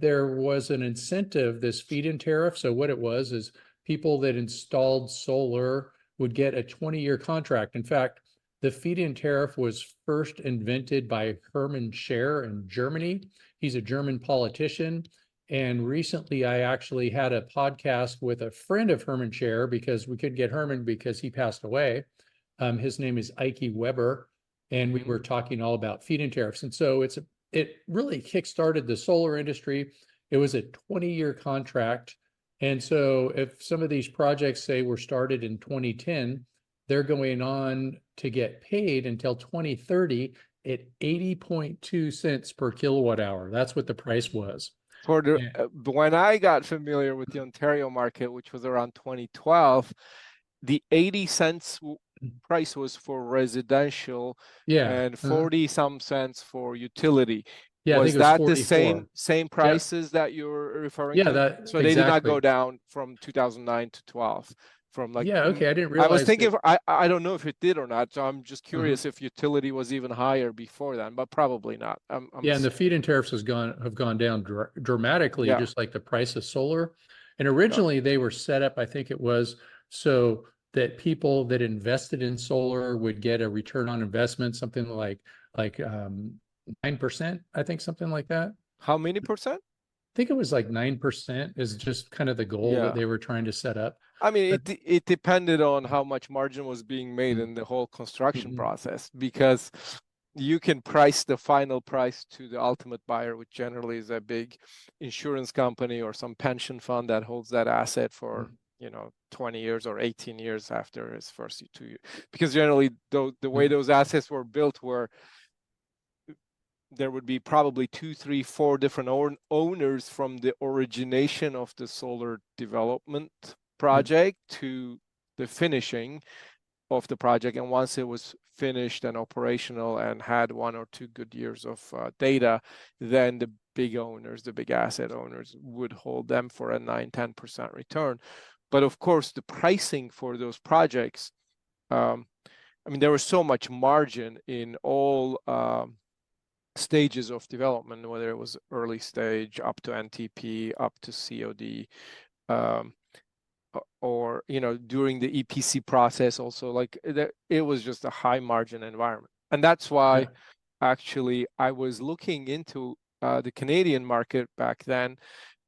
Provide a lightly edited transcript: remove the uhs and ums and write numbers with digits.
there was an incentive, this feed-in tariff. So what it was is people that installed solar would get a 20-year contract. In fact, the feed-in tariff was first invented by Hermann Scher in Germany. He's a German politician. And recently I actually had a podcast with a friend of Hermann Scher because we couldn't get Herman because he passed away. His name is Ike Weber. And we were talking all about feed-in tariffs. And so it really kickstarted the solar industry. It was a 20-year contract. And so if some of these projects say were started in 2010, they're going on to get paid until 2030 at 80.2 cents per kilowatt hour. That's what the price was. For the when I got familiar with the Ontario market, which was around 2012, the 80 cents price was for residential, and 40 some cents for utility. Yeah, was I think it was that 44. the same prices that you're referring to? That so they did not go down from 2009 to 12. From like, okay, I didn't realize. I was thinking, I don't know if it did or not, so I'm just curious if utility was even higher before then, but probably not. And the feed-in tariffs have gone down dramatically, just like the price of solar. And originally they were set up, I think it was so that people that invested in solar would get a return on investment, something like 9%, I think, something like that. How many percent? I think it was like 9% is just kind of the goal that they were trying to set up. I mean, it depended on how much margin was being made in the whole construction process, because you can price the final price to the ultimate buyer, which generally is a big insurance company or some pension fund that holds that asset for 20 years or 18 years after his first 2 years. Because generally, the way those assets were built were there would be probably 2, 3, 4 different owners from the origination of the solar development project to the finishing of the project. And once it was finished and operational and had 1 or 2 good years of data, then the big owners, the big asset owners, would hold them for a 9-10% return. But of course, the pricing for those projects, I mean, there was so much margin in all stages of development, whether it was early stage up to NTP, up to COD, or during the EPC process also, like it was just a high margin environment. And that's why actually I was looking into the Canadian market back then,